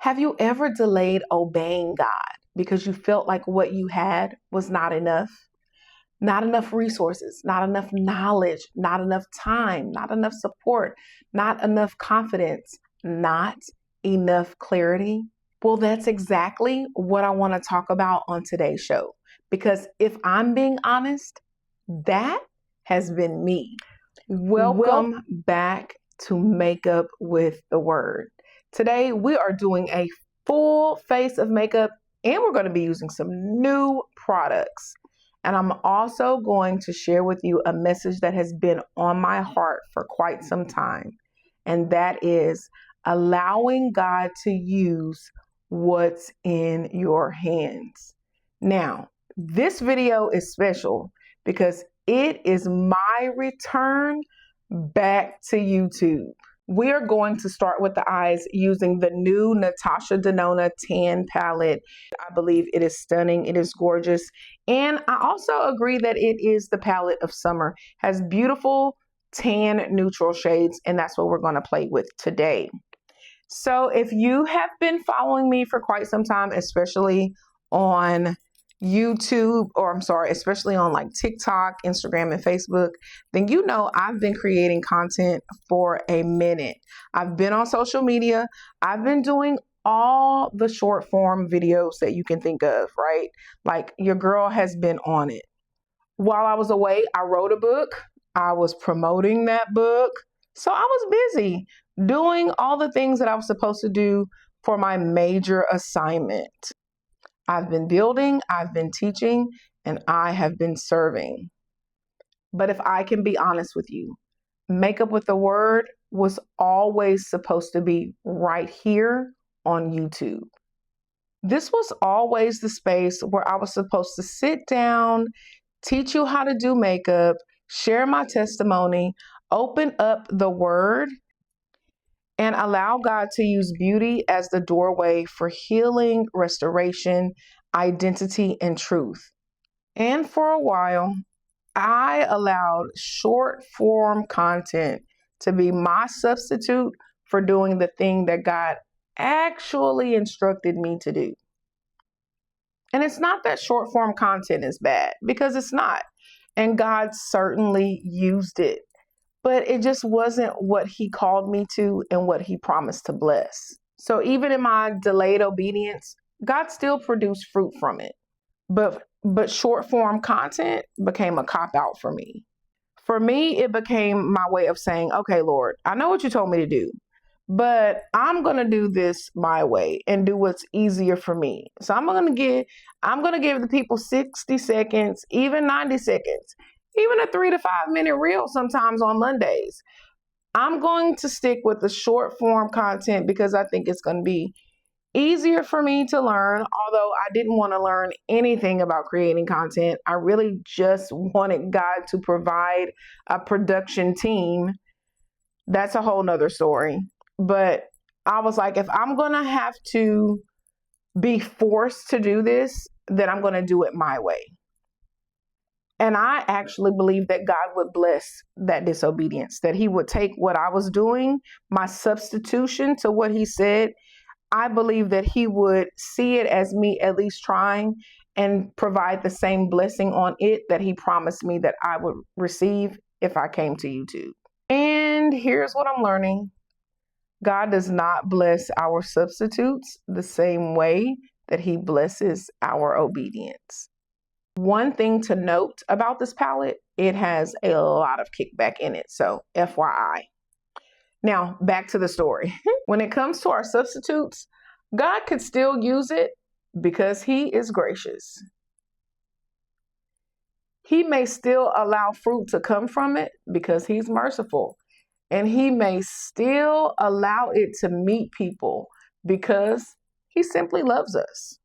Have you ever delayed obeying God because you felt like what you had was not enough? Not enough resources, not enough knowledge, not enough time, not enough support, not enough confidence, not enough clarity? Well, that's exactly what I want to talk about on today's show. Because if I'm being honest, that has been me. Welcome back to Makeup with the Word. Today, we are doing a full face of makeup and we're going to be using some new products. And I'm also going to share with you a message that has been on my heart for quite some time. And that is allowing God to use what's in your hands. Now, this video is special because it is my return back to YouTube. We are going to start with the eyes using the new Natasha Denona tan palette. I believe it is stunning. It is gorgeous. And I also agree that it is the palette of summer. Has beautiful tan neutral shades, and that's what we're going to play with today. So if you have been following me for quite some time, especially on YouTube, especially on like TikTok, Instagram, and Facebook, then you know I've been creating content for a minute. I've been on social media. I've been doing all the short form videos that you can think of, right? Like your girl has been on it. While I was away, I wrote a book. I was promoting that book. So I was busy doing all the things that I was supposed to do for my major assignment. I've been building, I've been teaching, and I have been serving. But if I can be honest with you, Makeup with the Word was always supposed to be right here on YouTube. This was always the space where I was supposed to sit down, teach you how to do makeup, share my testimony, open up the Word, and allow God to use beauty as the doorway for healing, restoration, identity, and truth. And for a while, I allowed short form content to be my substitute for doing the thing that God actually instructed me to do. And it's not that short form content is bad, because it's not. And God certainly used it. But it just wasn't what he called me to and what he promised to bless. So even in my delayed obedience, God still produced fruit from it. But short form content became a cop out for me. For me, it became my way of saying, okay, Lord, I know what you told me to do, but I'm going to do this my way and do what's easier for me. So I'm going to give the people 60 seconds, even 90 seconds. Even a 3 to 5 minute reel sometimes on Mondays. I'm going to stick with the short form content because I think it's going to be easier for me to learn. Although I didn't want to learn anything about creating content. I really just wanted God to provide a production team. That's a whole nother story. But I was like, if I'm going to have to be forced to do this, then I'm going to do it my way. And I actually believe that God would bless that disobedience, that he would take what I was doing, my substitution to what he said. I believe that he would see it as me at least trying and provide the same blessing on it that he promised me that I would receive if I came to YouTube. And here's what I'm learning. God does not bless our substitutes the same way that he blesses our obedience. One thing to note about this palette, it has a lot of kickback in it. So FYI. Now, back to the story. When it comes to our substitutes, God could still use it because he is gracious. He may still allow fruit to come from it because he's merciful. And he may still allow it to meet people because he simply loves us.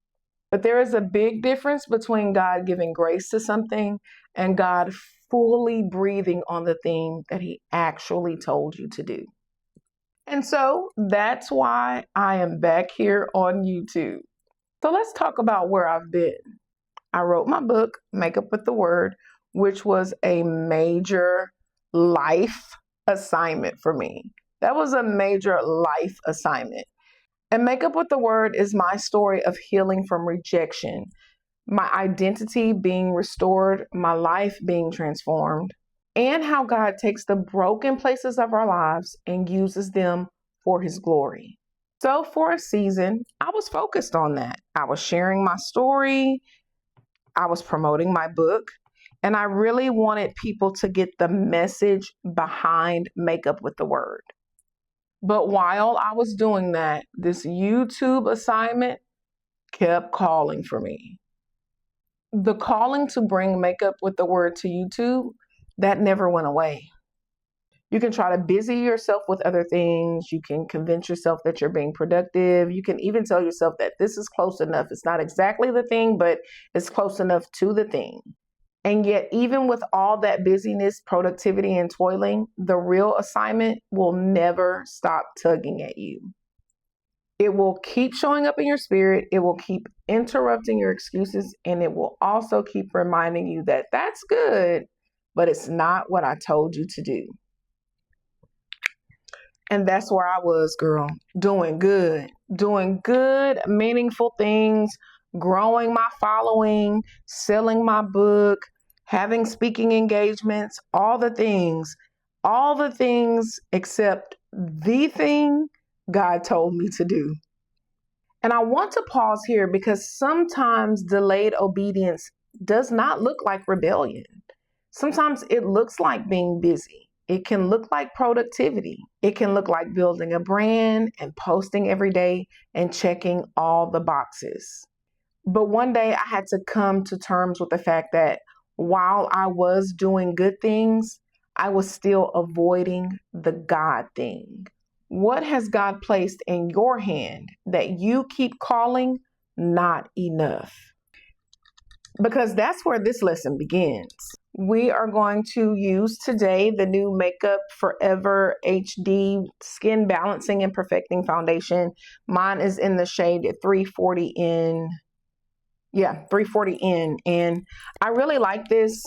But there is a big difference between God giving grace to something and God fully breathing on the thing that he actually told you to do. And so that's why I am back here on YouTube. So let's talk about where I've been. I wrote my book, Makeup with the Word, which was a major life assignment for me. That was a major life assignment. And Makeup with the Word is my story of healing from rejection, my identity being restored, my life being transformed, and how God takes the broken places of our lives and uses them for His glory. So for a season, I was focused on that. I was sharing my story, I was promoting my book, and I really wanted people to get the message behind Makeup with the Word. But while I was doing that, this YouTube assignment kept calling for me. The calling to bring Makeup with the Word to YouTube, that never went away. You can try to busy yourself with other things. You can convince yourself that you're being productive. You can even tell yourself that this is close enough. It's not exactly the thing, but it's close enough to the thing. And yet, even with all that busyness, productivity, and toiling, the real assignment will never stop tugging at you. It will keep showing up in your spirit. It will keep interrupting your excuses. And it will also keep reminding you that that's good, but it's not what I told you to do. And that's where I was, girl, doing good, meaningful things, growing my following, selling my book, having speaking engagements, all the things except the thing God told me to do. And I want to pause here because sometimes delayed obedience does not look like rebellion. Sometimes it looks like being busy. It can look like productivity. It can look like building a brand and posting every day and checking all the boxes. But one day I had to come to terms with the fact that while I was doing good things, I was still avoiding the God thing. What has God placed in your hand that you keep calling not enough? Because that's where this lesson begins. We are going to use today the new Makeup Forever HD Skin Balancing and Perfecting Foundation. Mine is in the shade 340N. Yeah, 340N. And I really like this.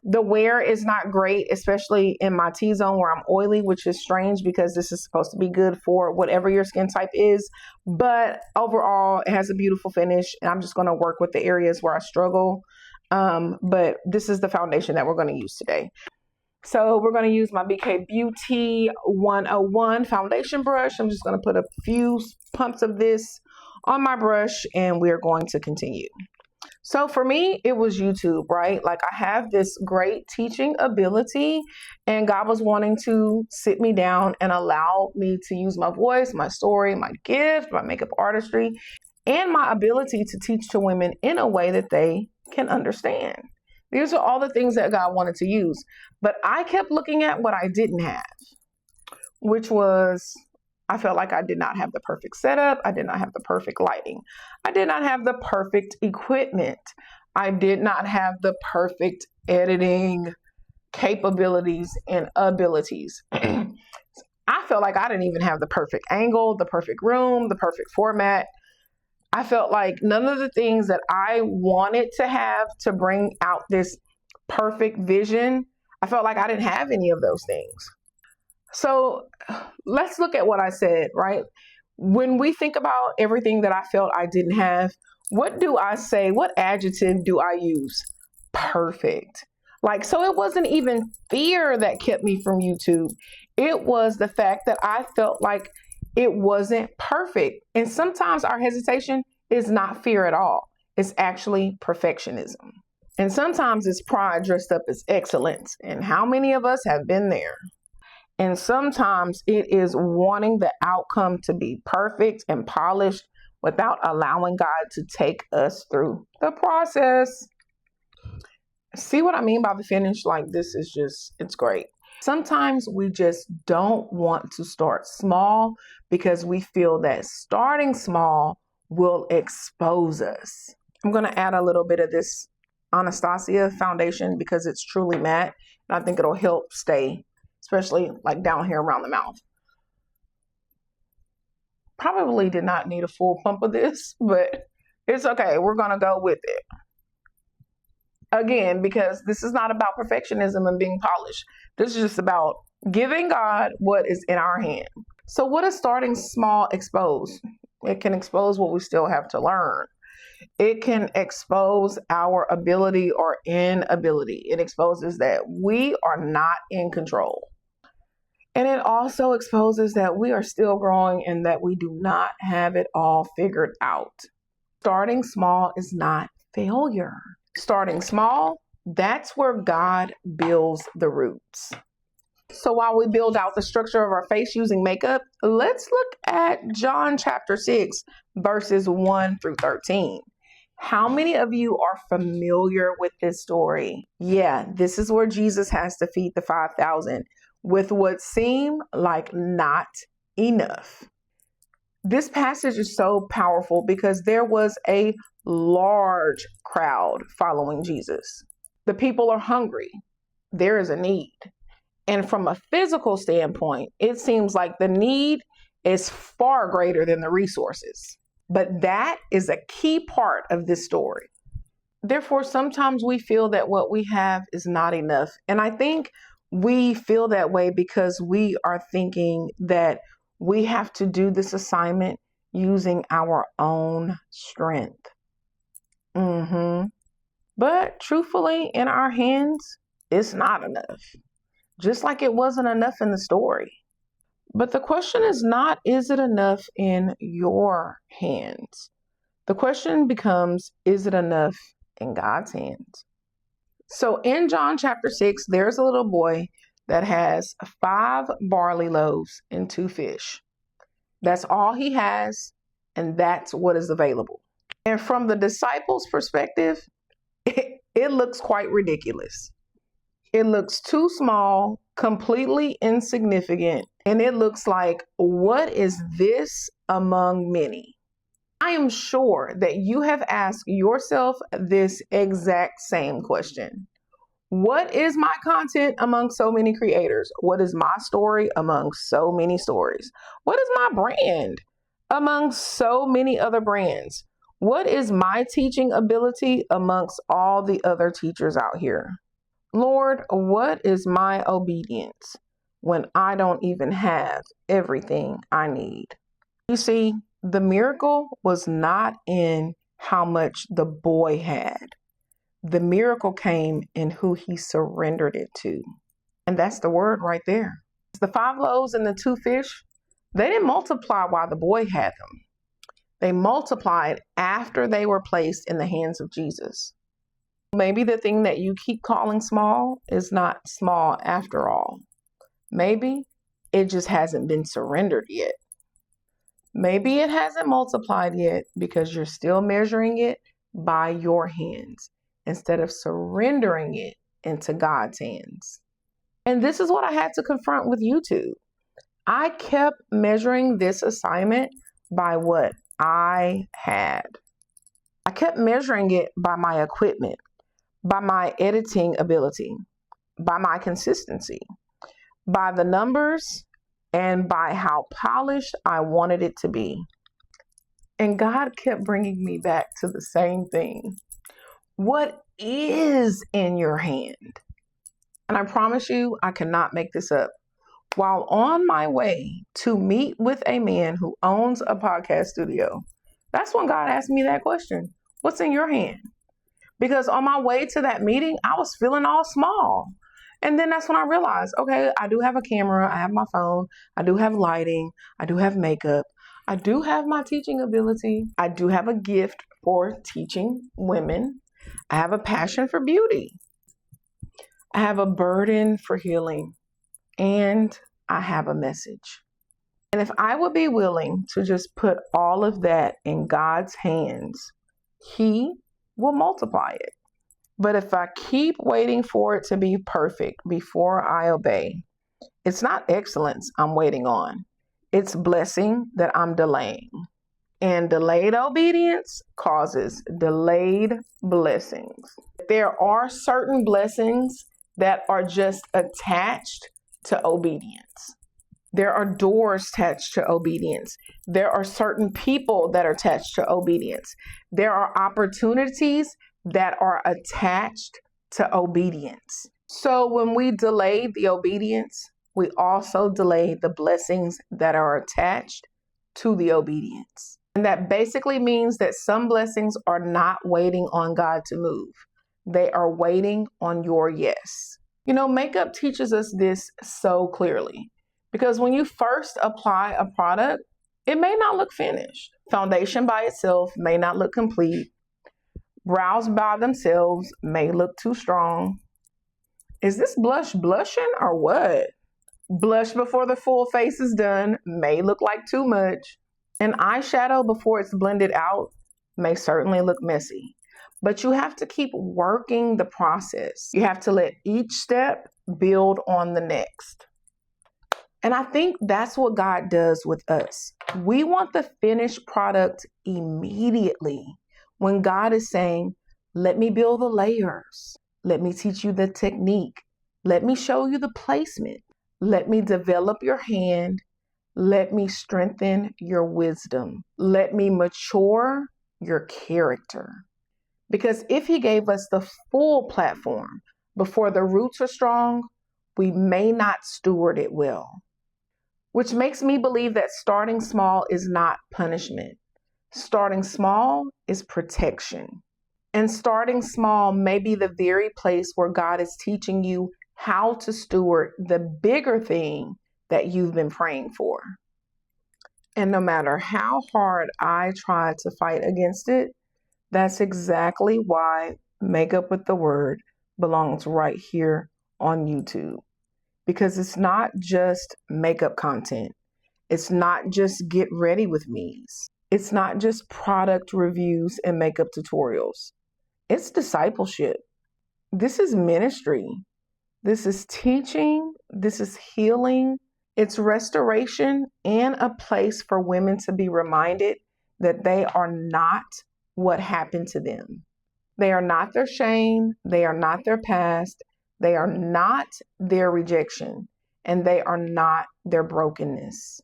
The wear is not great, especially in my T-zone where I'm oily, which is strange because this is supposed to be good for whatever your skin type is. But overall, it has a beautiful finish. And I'm just going to work with the areas where I struggle. But this is the foundation that we're going to use today. So we're going to use my BK Beauty 101 foundation brush. I'm just going to put a few pumps of this on my brush and we're going to continue. So for me, it was YouTube, right? Like I have this great teaching ability and God was wanting to sit me down and allow me to use my voice, my story, my gift, my makeup artistry, and my ability to teach to women in a way that they can understand. These are all the things that God wanted to use. But I kept looking at what I didn't have, which was, I felt like I did not have the perfect setup. I did not have the perfect lighting. I did not have the perfect equipment. I did not have the perfect editing capabilities and abilities. I felt like I didn't even have the perfect angle, the perfect room, the perfect format. I felt like none of the things that I wanted to have to bring out this perfect vision, I felt like I didn't have any of those things. So let's look at what I said, right? When we think about everything that I felt I didn't have, what do I say? What adjective do I use? Perfect. Like, so it wasn't even fear that kept me from YouTube. It was the fact that I felt like it wasn't perfect. And sometimes our hesitation is not fear at all. It's actually perfectionism. And sometimes it's pride dressed up as excellence. And how many of us have been there? And sometimes it is wanting the outcome to be perfect and polished without allowing God to take us through the process. See what I mean by the finish? Like, this is just, it's great. Sometimes we just don't want to start small because we feel that starting small will expose us. I'm going to add a little bit of this Anastasia foundation because it's truly matte. And I think it'll help stay, especially like down here around the mouth. Probably did not need a full pump of this, but it's okay. We're going to go with it. Again, because this is not about perfectionism and being polished. This is just about giving God what is in our hand. So what does starting small expose? It can expose what we still have to learn. It can expose our ability or inability. It exposes that we are not in control. And it also exposes that we are still growing and that we do not have it all figured out. Starting small is not failure. Starting small, that's where God builds the roots. So while we build out the structure of our face using makeup, let's look at John chapter 6, verses 1 through 13. How many of you are familiar with this story? Yeah, this is where Jesus has to feed the 5,000 with what seemed like not enough. This passage is so powerful because there was a large crowd following Jesus. The people are hungry. There is a need. And from a physical standpoint, it seems like the need is far greater than the resources. But that is a key part of this story. Therefore, sometimes we feel that what we have is not enough. And I think we feel that way because we are thinking that we have to do this assignment using our own strength. But truthfully, in our hands, it's not enough. Just like it wasn't enough in the story. But the question is not, is it enough in your hands? The question becomes, is it enough in God's hands? So in John chapter 6, there's a little boy that has 5 barley loaves and 2 fish. That's all he has, and that's what is available. And from the disciples' perspective, it looks quite ridiculous. It looks too small, completely insignificant, and it looks like, what is this among many? I am sure that you have asked yourself this exact same question. What is my content among so many creators? What is my story among so many stories? What is my brand among so many other brands? What is my teaching ability amongst all the other teachers out here? Lord, what is my obedience when I don't even have everything I need? You see, the miracle was not in how much the boy had. The miracle came in who he surrendered it to. And that's the word right there. The 5 loaves and the 2 fish, they didn't multiply while the boy had them. They multiplied after they were placed in the hands of Jesus. Maybe the thing that you keep calling small is not small after all. Maybe it just hasn't been surrendered yet. Maybe it hasn't multiplied yet because you're still measuring it by your hands instead of surrendering it into God's hands. And this is what I had to confront with YouTube. I kept measuring this assignment by what I had. I kept measuring it by my equipment, by my editing ability, by my consistency, by the numbers, and by how polished I wanted it to be. And God kept bringing me back to the same thing. What is in your hand? And I promise you, I cannot make this up. While on my way to meet with a man who owns a podcast studio, that's when God asked me that question. What's in your hand? Because on my way to that meeting, I was feeling all small. And then that's when I realized, okay, I do have a camera, I have my phone, I do have lighting, I do have makeup, I do have my teaching ability, I do have a gift for teaching women, I have a passion for beauty, I have a burden for healing, and I have a message. And if I would be willing to just put all of that in God's hands, He will multiply it. But if I keep waiting for it to be perfect before I obey, it's not excellence I'm waiting on. It's blessing that I'm delaying. And delayed obedience causes delayed blessings. There are certain blessings that are just attached to obedience. There are doors attached to obedience. There are certain people that are attached to obedience. There are opportunities that are attached to obedience. So when we delay the obedience, we also delay the blessings that are attached to the obedience. And that basically means that some blessings are not waiting on God to move. They are waiting on your yes. You know, makeup teaches us this so clearly because when you first apply a product, it may not look finished. Foundation by itself may not look complete. Brows by themselves may look too strong. Is this blush blushing or what? Blush before the full face is done may look like too much. An eyeshadow before it's blended out may certainly look messy. But you have to keep working the process. You have to let each step build on the next. And I think that's what God does with us. We want the finished product immediately when God is saying, let me build the layers. Let me teach you the technique. Let me show you the placement. Let me develop your hand. Let me strengthen your wisdom. Let me mature your character. Because if he gave us the full platform before the roots are strong, we may not steward it well. Which makes me believe that starting small is not punishment. Starting small is protection. And starting small may be the very place where God is teaching you how to steward the bigger thing that you've been praying for. And no matter how hard I try to fight against it, that's exactly why Makeup with the Word belongs right here on YouTube. Because it's not just makeup content. It's not just get ready with me's. It's not just product reviews and makeup tutorials. It's discipleship. This is ministry. This is teaching. This is healing. It's restoration and a place for women to be reminded that they are not what happened to them. They are not their shame. They are not their past. They are not their rejection. And they are not their brokenness.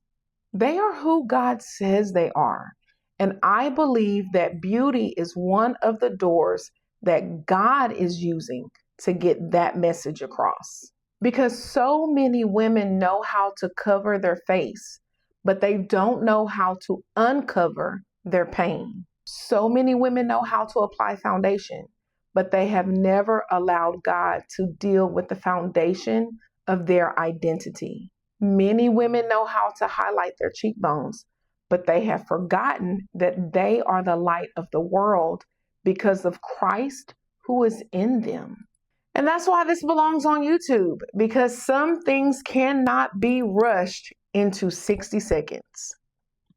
They are who God says they are. And I believe that beauty is one of the doors that God is using to get that message across. Because so many women know how to cover their face, but they don't know how to uncover their pain. So many women know how to apply foundation, but they have never allowed God to deal with the foundation of their identity. Many women know how to highlight their cheekbones, but they have forgotten that they are the light of the world because of Christ who is in them. And that's why this belongs on YouTube, because some things cannot be rushed into 60 seconds.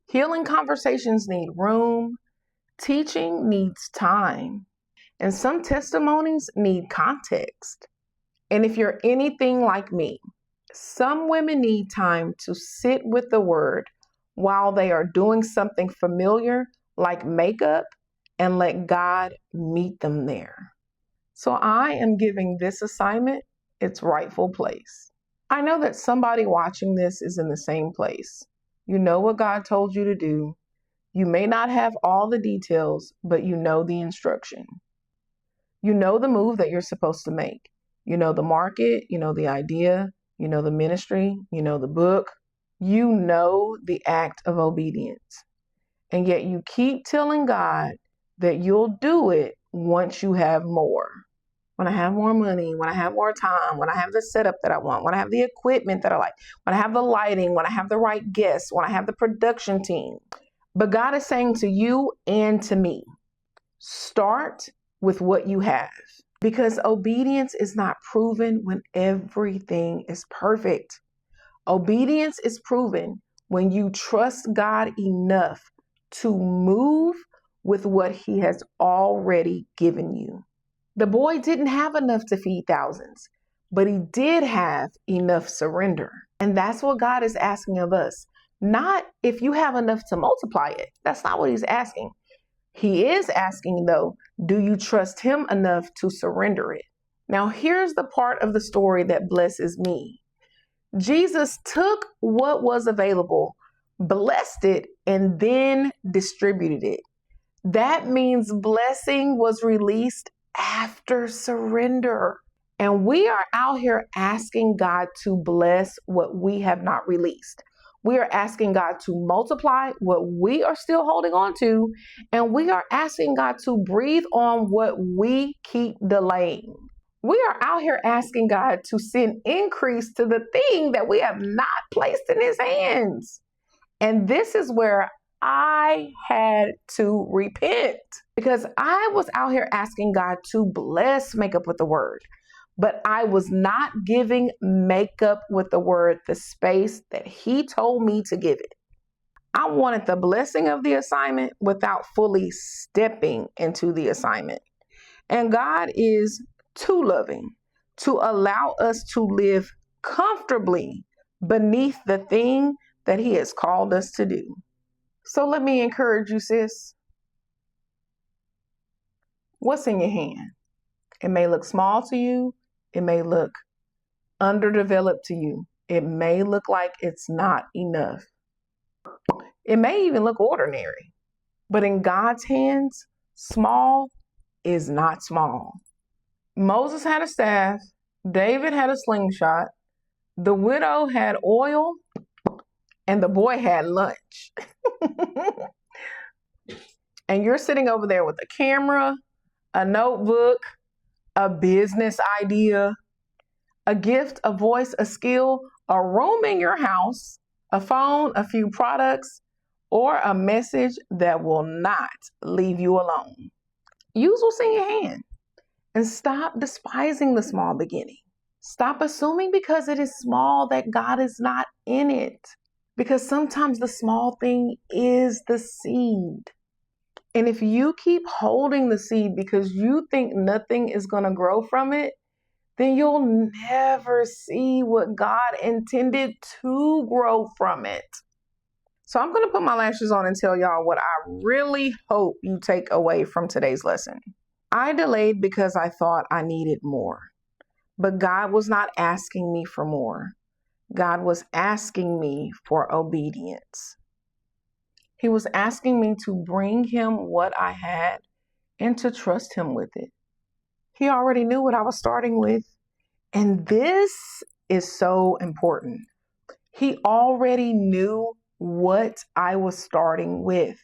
Healing conversations need room. Teaching needs time. And some testimonies need context. And if you're anything like me, some women need time to sit with the word while they are doing something familiar like makeup and let God meet them there. So I am giving this assignment its rightful place. I know that somebody watching this is in the same place. You know what God told you to do. You may not have all the details, but you know the instruction. You know the move that you're supposed to make. You know the market, you know the idea, you know the ministry, you know the book. You know the act of obedience. And yet you keep telling God that you'll do it once you have more. When I have more money, when I have more time, when I have the setup that I want, when I have the equipment that I like, when I have the lighting, when I have the right guests, when I have the production team. But God is saying to you and to me, start with what you have. Because obedience is not proven when everything is perfect. Obedience is proven when you trust God enough to move with what He has already given you. The boy didn't have enough to feed thousands, but he did have enough surrender. And that's what God is asking of us. Not if you have enough to multiply it. That's not what He's asking. He is asking, though, do you trust Him enough to surrender it? Now, here's the part of the story that blesses me. Jesus took what was available, blessed it, and then distributed it. That means blessing was released after surrender. And we are out here asking God to bless what we have not released. We are asking God to multiply what we are still holding on to, and we are asking God to breathe on what we keep delaying. We are out here asking God to send increase to the thing that we have not placed in his hands. And this is where I had to repent, because I was out here asking God to bless Makeup with the Word, but I was not giving Makeup with the Word the space that he told me to give it. I wanted the blessing of the assignment without fully stepping into the assignment. And God is too loving to allow us to live comfortably beneath the thing that he has called us to do. So let me encourage you, sis. What's in your hand? It may look small to you. It may look underdeveloped to you. It may look like it's not enough. It may even look ordinary. But in God's hands, small is not small. Moses had a staff. David had a slingshot. The widow had oil. And the boy had lunch. And you're sitting over there with a camera, a notebook, a business idea, a gift, a voice, a skill, a room in your house, a phone, a few products, or a message that will not leave you alone. Use what's in your hand and stop despising the small beginning. Stop assuming because it is small that God is not in it. Because sometimes the small thing is the seed. And if you keep holding the seed because you think nothing is going to grow from it, then you'll never see what God intended to grow from it. So I'm going to put my lashes on and tell y'all what I really hope you take away from today's lesson. I delayed because I thought I needed more. But God was not asking me for more. God was asking me for obedience. He was asking me to bring him what I had and to trust him with it. He already knew what I was starting with. And this is so important. He already knew what I was starting with.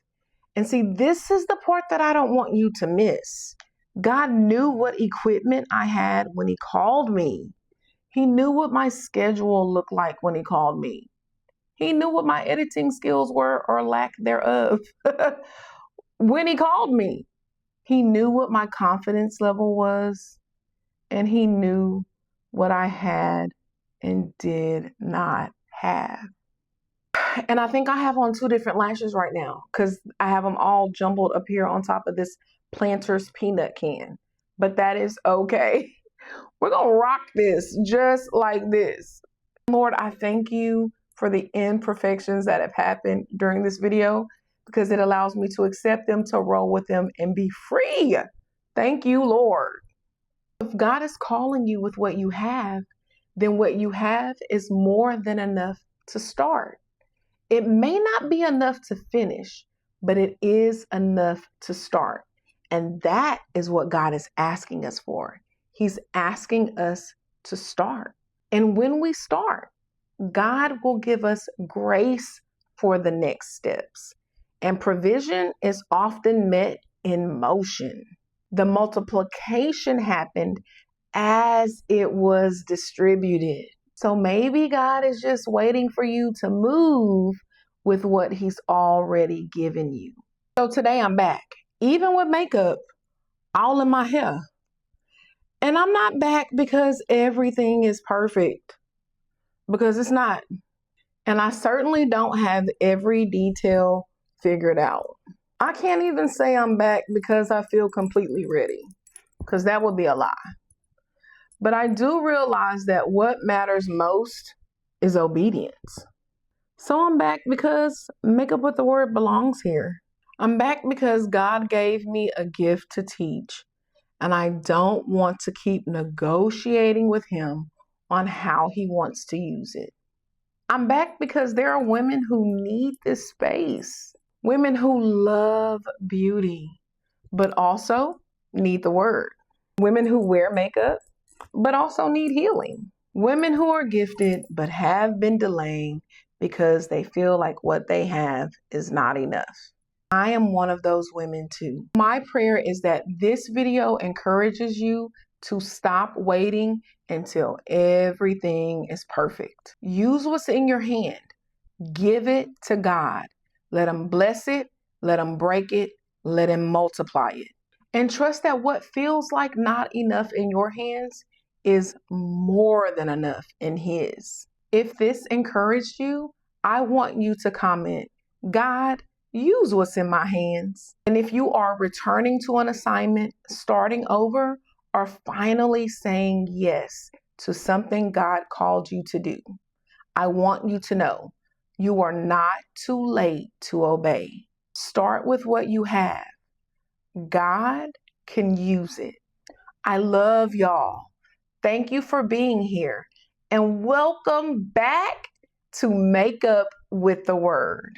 And see, this is the part that I don't want you to miss. God knew what equipment I had when he called me. He knew what my schedule looked like when he called me. He knew what my editing skills were or lack thereof when he called me. He knew what my confidence level was, and he knew what I had and did not have. And I think I have on 2 different lashes right now because I have them all jumbled up here on top of this Planters peanut can. But that is okay. We're going to rock this just like this. Lord, I thank you for the imperfections that have happened during this video because it allows me to accept them, to roll with them, and be free. Thank you, Lord. If God is calling you with what you have, then what you have is more than enough to start. It may not be enough to finish, but it is enough to start. And that is what God is asking us for. He's asking us to start. And when we start, God will give us grace for the next steps. And provision is often met in motion. The multiplication happened as it was distributed. So maybe God is just waiting for you to move with what he's already given you. So today I'm back, even with makeup all in my hair. And I'm not back because everything is perfect, because it's not. And I certainly don't have every detail figured out. I can't even say I'm back because I feel completely ready, because that would be a lie. But I do realize that what matters most is obedience. So I'm back because Makeup with the Word belongs here. I'm back because God gave me a gift to teach, and I don't want to keep negotiating with him on how he wants to use it. I'm back because there are women who need this space. Women who love beauty, but also need the Word. Women who wear makeup, but also need healing. Women who are gifted, but have been delaying because they feel like what they have is not enough. I am one of those women too. My prayer is that this video encourages you to stop waiting until everything is perfect. Use what's in your hand. Give it to God. Let Him bless it. Let Him break it. Let Him multiply it. And trust that what feels like not enough in your hands is more than enough in His. If this encouraged you, I want you to comment, God, use what's in my hands. And if you are returning to an assignment, starting over, or finally saying yes to something God called you to do, I want you to know you are not too late to obey. Start with what you have. God can use it. I love y'all. Thank you for being here, and welcome back to Make Up with the Word.